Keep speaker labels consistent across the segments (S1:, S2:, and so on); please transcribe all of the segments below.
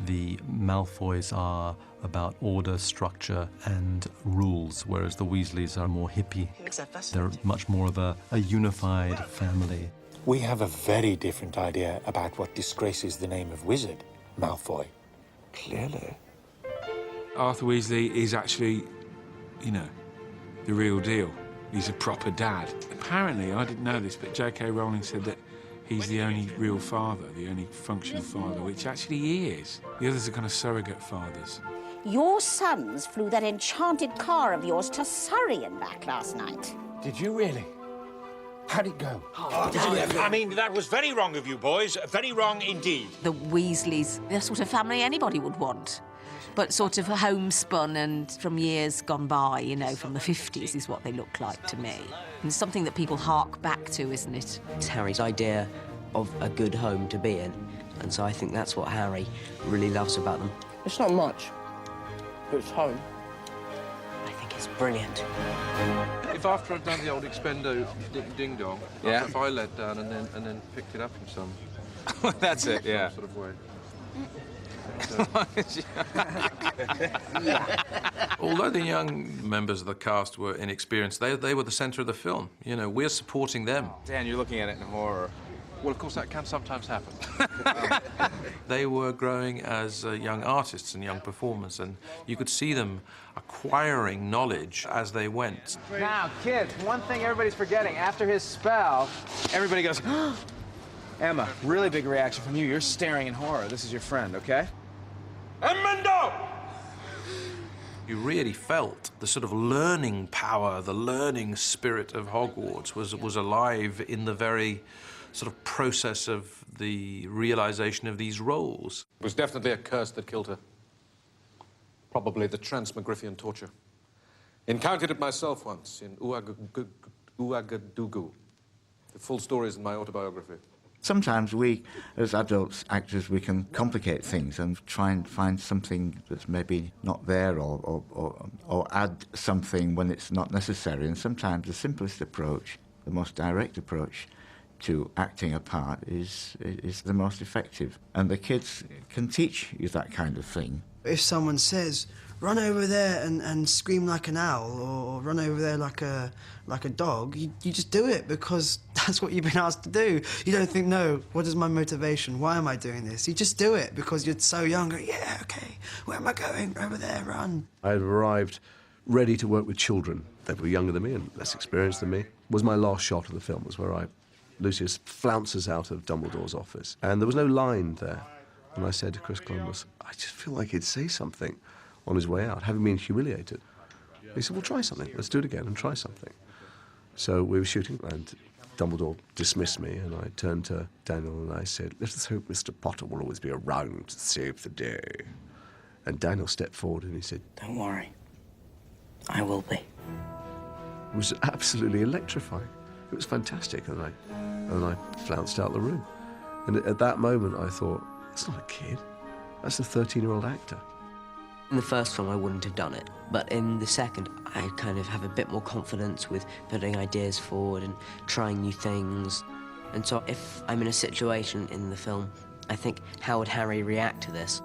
S1: The Malfoys are about order, structure, and rules, whereas the Weasleys are more hippie. They're much more of a unified family.
S2: We have a very different idea about what disgraces the name of wizard, Malfoy. Clearly.
S3: Arthur Weasley is actually, you know, the real deal. He's a proper dad. Apparently, I didn't know this, but J.K. Rowling said that he's the only real father, the only functional father, which actually he is. The others are kind of surrogate fathers.
S4: Your sons flew that enchanted car of yours to Surrey and back last night.
S2: Did you really? How'd it go?
S5: I mean, that was very wrong of you, boys. Very wrong indeed.
S6: The Weasleys, the sort of family anybody would want, but sort of homespun and from years gone by, you know, from the 50s is what they look like to me. And it's something that people hark back to, isn't it?
S7: It's Harry's idea of a good home to be in, and so I think that's what Harry really loves about them.
S8: It's not much, but it's home.
S7: I think it's brilliant.
S9: If after I've done the old expendo ding-dong,
S10: yeah,
S9: if I let down and then picked it up in some...
S10: That's it, yeah.
S9: Some sort of way.
S11: Although the young members of the cast were inexperienced, they were the centre of the film. You know, we're supporting them.
S10: Dan, you're looking at it in horror.
S9: Well, of course, that can sometimes happen.
S11: They were growing as young artists and young performers, and you could see them acquiring knowledge as they went.
S10: Now, kids, one thing everybody's forgetting. After his spell, everybody goes, Emma, really big reaction from you. You're staring in horror. This is your friend, okay?
S5: Emendo!
S11: You really felt the sort of learning power, the learning spirit of Hogwarts was alive in the very sort of process of the realization of these roles.
S12: It was definitely a curse that killed her. Probably the transmogrifian torture. Encountered it myself once in Ouagadougou. The full story is in my autobiography.
S13: Sometimes we, as adults, actors, we can complicate things and try and find something that's maybe not there or add something when it's not necessary. And sometimes the simplest approach, the most direct approach to acting a part is the most effective. And the kids can teach you that kind of thing.
S8: If someone says, run over there and scream like an owl, or run over there like a dog, you just do it because that's what you've been asked to do. You don't think, no, what is my motivation? Why am I doing this? You just do it because you're so young. Yeah, okay, where am I going? Over there, run.
S14: I had arrived ready to work with children. They were younger than me and less experienced than me. It was my last shot of the film, was where Lucius flounces out of Dumbledore's office, and there was no line there. And I said to Chris Columbus, I just feel like he'd say something on his way out, having been humiliated. He said, well, try something. Let's do it again and try something. So we were shooting, and Dumbledore dismissed me, and I turned to Daniel and I said, let's hope Mr. Potter will always be around to save the day. And Daniel stepped forward and he said,
S7: don't worry, I will be.
S14: It was absolutely electrifying. It was fantastic, and I flounced out the room. And at that moment, I thought, that's not a kid. That's a 13-year-old actor.
S7: In the first film, I wouldn't have done it. But in the second, I kind of have a bit more confidence with putting ideas forward and trying new things. And so if I'm in a situation in the film, I think, how would Harry react to this?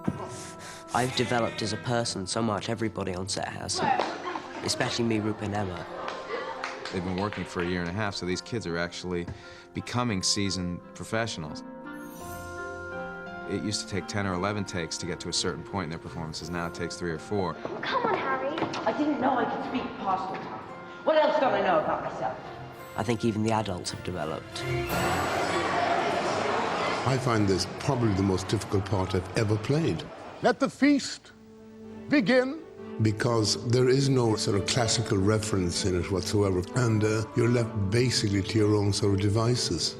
S7: I've developed as a person so much, everybody on set has. Especially me, Rupert and Emma.
S10: They've been working for a year and a half, so these kids are actually becoming seasoned professionals. It used to take 10 or 11 takes to get to a certain point in their performances. Now it takes 3 or 4.
S4: Come on, Harry.
S15: I didn't know I could speak past tongue. What else don't I know about myself?
S7: I think even the adults have developed.
S16: I find this probably the most difficult part I've ever played.
S17: Let the feast begin.
S16: Because there is no sort of classical reference in it whatsoever. And you're left basically to your own sort of devices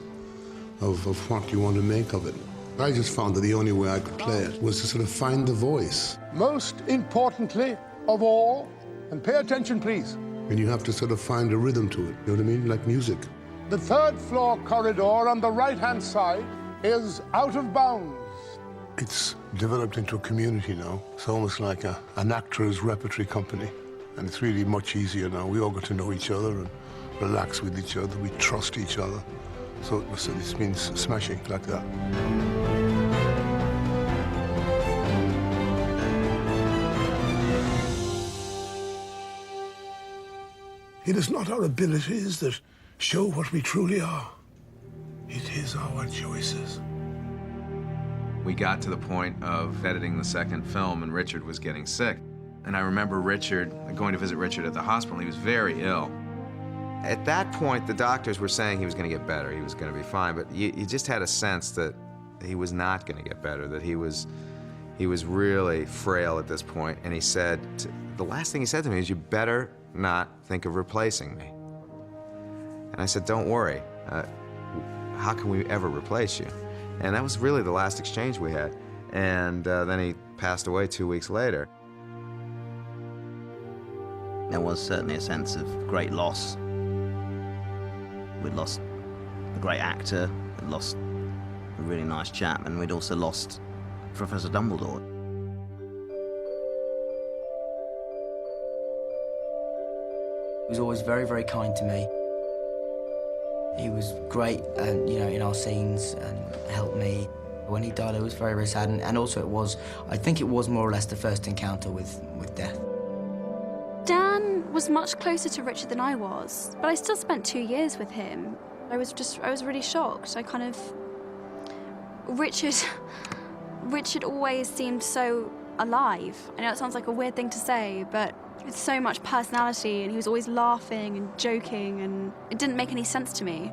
S16: of what you want to make of it. I just found that the only way I could play it was to sort of find the voice.
S17: Most importantly of all, and pay attention, please.
S16: And you have to sort of find a rhythm to it, you know what I mean? Like music.
S17: The third floor corridor on the right-hand side is out of bounds.
S16: It's developed into a community now. It's almost like an actor's repertory company. And it's really much easier now. We all get to know each other and relax with each other. We trust each other. So it's been smashing like that. It is not our abilities that show what we truly are. It is our choices.
S10: We got to the point of editing the second film, and Richard was getting sick. And I remember going to visit Richard at the hospital. He was very ill. At that point, the doctors were saying he was going to get better, he was going to be fine, but you just had a sense that he was not going to get better, that he was really frail at this point. And he said, the last thing he said to me is, "You better not think of replacing me." And I said, "Don't worry. How can we ever replace you?" And that was really the last exchange we had. And then he passed away 2 weeks later.
S18: There was certainly a sense of great loss. We'd lost a great actor, we'd lost a really nice chap, and we'd also lost Professor Dumbledore.
S7: He was always very, very kind to me. He was great, in our scenes and helped me. When he died, I was very, very sad, and also I think it was more or less the first encounter with death.
S19: Dan was much closer to Richard than I was, but I still spent 2 years with him. I was really shocked. Richard always seemed so alive. I know it sounds like a weird thing to say, but with so much personality, and he was always laughing and joking, and it didn't make any sense to me.